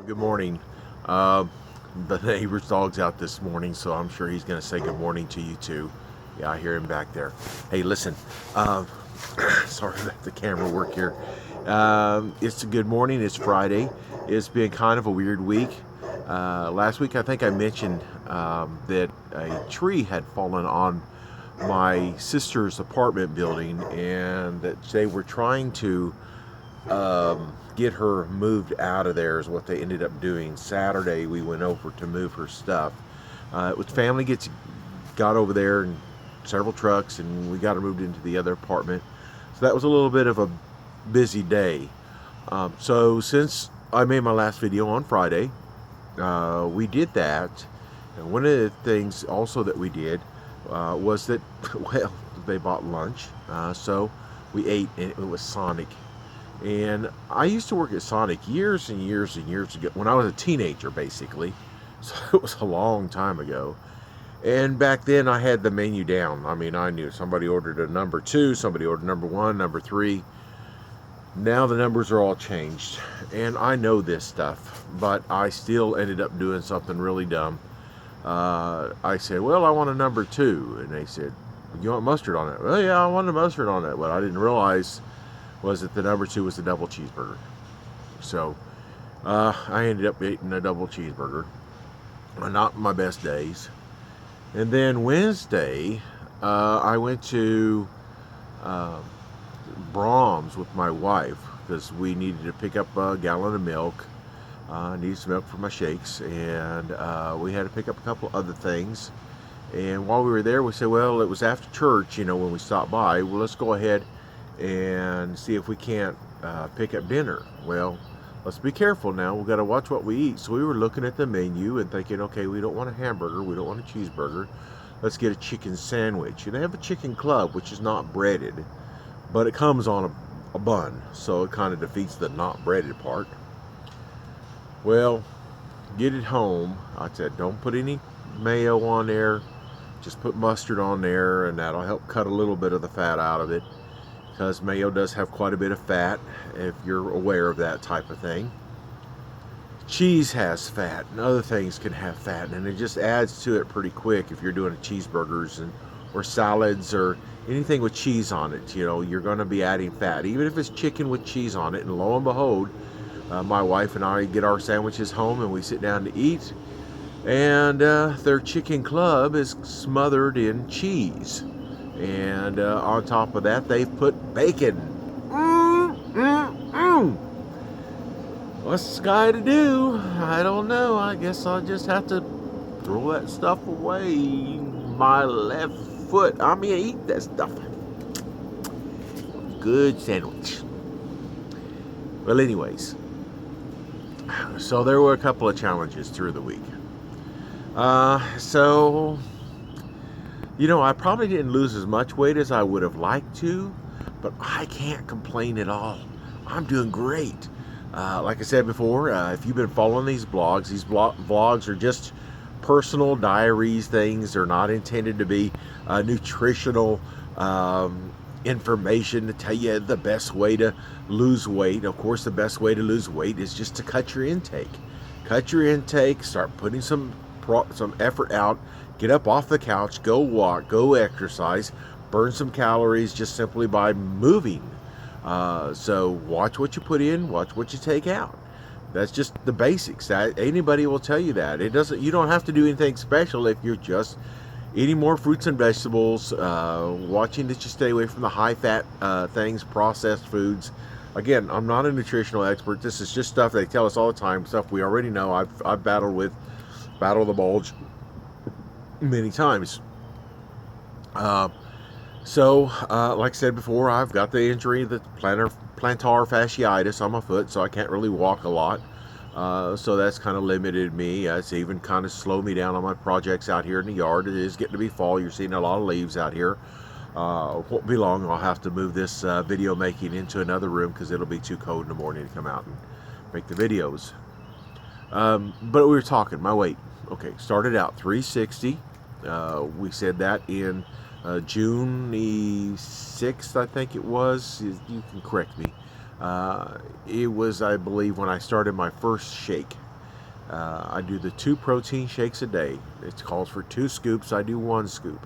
Good morning. Uh, the neighbor's dog's out this morning, so I'm sure he's going to say good morning to you too. Yeah, I hear him back there. Hey, listen. Uh, Sorry about the camera work here. It's a good morning. It's Friday. It's been kind of a weird week. Last week, I think I mentioned that a tree had fallen on my sister's apartment building, and that they were trying to get her moved out of there is what they ended up doing. Saturday we went over to move her stuff. It was family got over there and several trucks, and we got her moved into the other apartment. So that was a little bit of a busy day. So since I made my last video on Friday, we did that. And one of the things also that we did was that, well, they bought lunch. So we ate, and it was Sonic. And I used to work at Sonic years and years and years ago, when I was a teenager, basically. So it was a long time ago. And back then I had the menu down. I mean, I knew somebody ordered a number 2, somebody ordered number 1, number 3. Now the numbers are all changed. And I know this stuff, but I still ended up doing something really dumb. I said, well, I want a number 2. And they said, you want mustard on it? Well, yeah, I want a mustard on it. What I didn't realize was that the number 2 was the double cheeseburger. So I ended up eating a double cheeseburger. Not my best days. And then Wednesday, I went to Brahms with my wife because we needed to pick up a gallon of milk. I needed some milk for my shakes, and we had to pick up a couple other things. And while we were there, we said, well, it was after church, when we stopped by. Well, let's go ahead and see if we can't pick up dinner. Well, let's be careful now. We've got to watch what we eat. So we were looking at the menu and thinking, okay, we don't want a hamburger, we don't want a cheeseburger. Let's get a chicken sandwich. And they have a chicken club, which is not breaded, but it comes on a bun, so it kind of defeats the not breaded part. Well, get it home. I said, don't put any mayo on there. Just put mustard on there, and that'll help cut a little bit of the fat out of it, because mayo does have quite a bit of fat, if you're aware of that type of thing. Cheese has fat, and other things can have fat, and it just adds to it pretty quick if you're doing cheeseburgers or salads or anything with cheese on it. You're going to be adding fat, even if it's chicken with cheese on it. And lo and behold, my wife and I get our sandwiches home, and we sit down to eat, and their chicken club is smothered in cheese. And on top of that, they've put bacon. What's this guy to do? I don't know. I guess I'll just have to throw that stuff away. My left foot. I'm gonna eat that stuff. Good sandwich. Well, anyways. So there were a couple of challenges through the week. I probably didn't lose as much weight as I would have liked to, but I can't complain at all. I'm doing great. Like I said before, if you've been following these vlogs are just personal diaries, things. They're not intended to be nutritional information to tell you the best way to lose weight. Of course, the best way to lose weight is just to cut your intake. Cut your intake, start putting some effort out, get up off the couch, go walk, go exercise, burn some calories just simply by moving. So watch what you put in, watch what you take out. That's just the basics. Anybody will tell you that. You don't have to do anything special if you're just eating more fruits and vegetables, watching that you stay away from the high fat things, processed foods. Again, I'm not a nutritional expert. This is just stuff they tell us all the time, stuff we already know. I've battled the bulge many times. Like I said before, I've got the injury, the plantar fasciitis on my foot, so I can't really walk a lot. So that's kind of limited me. It's even kind of slowed me down on my projects out here in the yard. It is getting to be fall. You're seeing a lot of leaves out here. Won't be long. I'll have to move this video making into another room because it'll be too cold in the morning to come out and make the videos. But we were talking, my weight. Okay, started out 360. We said that in June the 6th, I think it was. You can correct me. It was, I believe, when I started my first shake. I do the 2 protein shakes a day. It calls for 2 scoops. I do 1 scoop.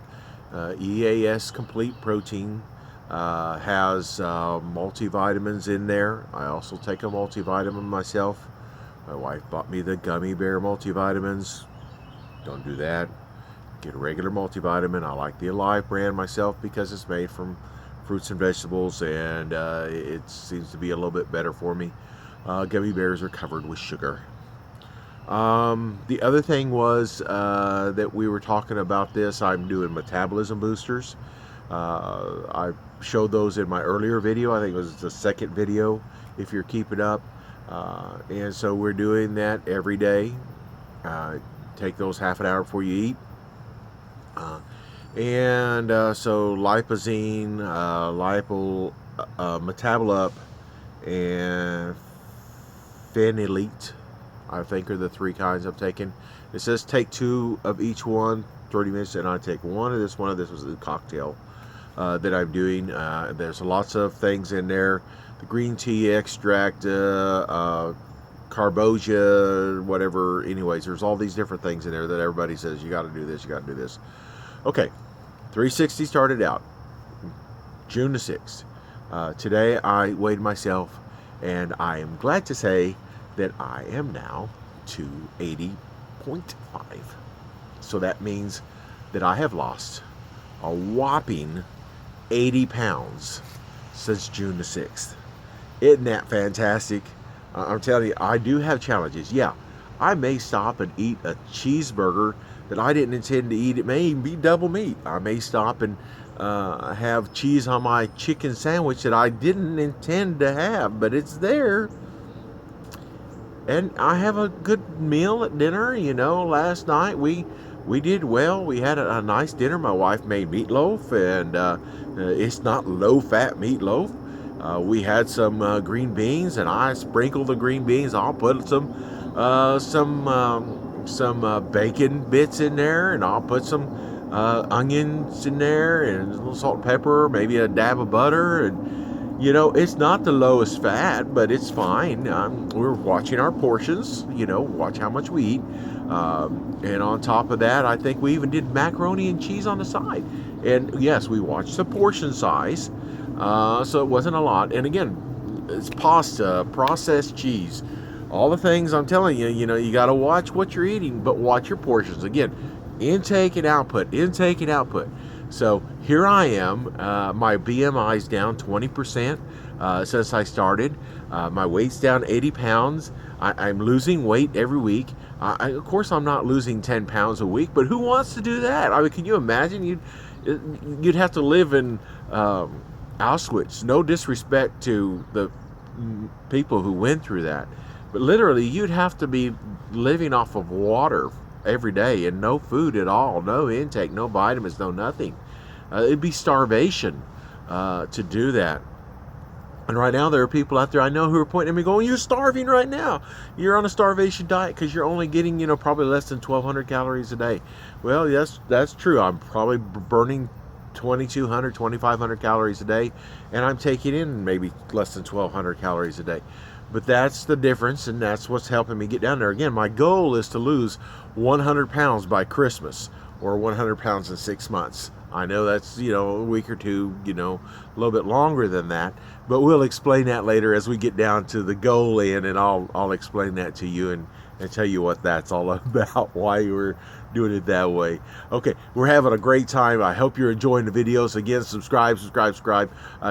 EAS Complete Protein has multivitamins in there. I also take a multivitamin myself. My wife bought me the Gummy Bear multivitamins. Don't do that. Get a regular multivitamin. I like the Alive brand myself because it's made from fruits and vegetables, and it seems to be a little bit better for me. Gummy bears are covered with sugar. The other thing was that we were talking about this. I'm doing metabolism boosters. I showed those in my earlier video. I think it was the second video, if you're keeping up. And so we're doing that every day. Take those half an hour before you eat. So Lipozene, Metabolup, and Phenylate, I think, are the 3 kinds I'm taking. It says take 2 of each one, 30 minutes, and I take one of this. One of this was the cocktail that I'm doing. There's lots of things in there. The green tea extract, carbosia, whatever. Anyways, there's all these different things in there that everybody says you got to do this, you got to do this. Okay, 360 started out June the 6th. Today I weighed myself, and I am glad to say that I am now 280.5. So that means that I have lost a whopping 80 pounds since June the 6th. Isn't that fantastic? I'm telling you, I do have challenges. Yeah, I may stop and eat a cheeseburger that I didn't intend to eat. It may even be double meat. I may stop and have cheese on my chicken sandwich that I didn't intend to have, but it's there. And I have a good meal at dinner. You know, last night we did well. We had a nice dinner. My wife made meatloaf, and it's not low-fat meatloaf. We had some green beans, and I sprinkled the green beans. I'll put some bacon bits in there, and I'll put some onions in there, and a little salt and pepper, maybe a dab of butter, and you know, it's not the lowest fat, but it's fine. We're watching our portions, you know, watch how much we eat. And on top of that, I think we even did macaroni and cheese on the side. And yes, we watched the portion size, so it wasn't a lot. And again, it's pasta, processed cheese, all the things I'm telling you, you know, you got to watch what you're eating, but watch your portions. Again, intake and output, intake and output. So here I am. My BMI is down 20% since I started. My weight's down 80 pounds. I'm losing weight every week. Of course, I'm not losing 10 pounds a week, but who wants to do that? I mean, can you imagine? You'd have to live in Auschwitz. No disrespect to the people who went through that, but literally, you'd have to be living off of water every day and no food at all, no intake, no vitamins, no nothing. It'd be starvation to do that. And right now there are people out there I know who are pointing at me going, you're starving right now. You're on a starvation diet because you're only getting, you know, probably less than 1,200 calories a day. Well, yes, that's true. I'm probably burning 2,200, 2,500 calories a day, and I'm taking in maybe less than 1,200 calories a day. But that's the difference, and that's what's helping me get down there. Again, my goal is to lose 100 pounds by Christmas, or 100 pounds in 6 months. I know that's, you know, a week or two, you know, a little bit longer than that, but we'll explain that later as we get down to the goal end, and I'll explain that to you and tell you what that's all about, why we're doing it that way. Okay, we're having a great time. I hope you're enjoying the videos. Again, subscribe.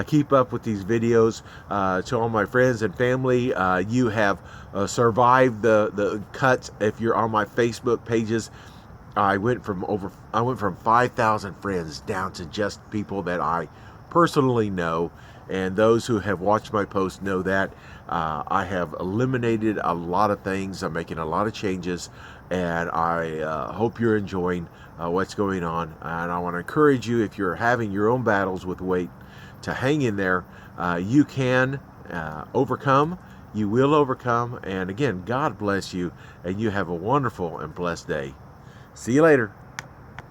Keep up with these videos. To all my friends and family, you have survived the cuts. If you're on my Facebook pages, I went from 5,000 friends down to just people that I personally know, and those who have watched my posts know that I have eliminated a lot of things. I'm making a lot of changes, and I hope you're enjoying what's going on. And I want to encourage you, if you're having your own battles with weight, to hang in there. You can overcome. You will overcome. And again, God bless you, and you have a wonderful and blessed day. See you later.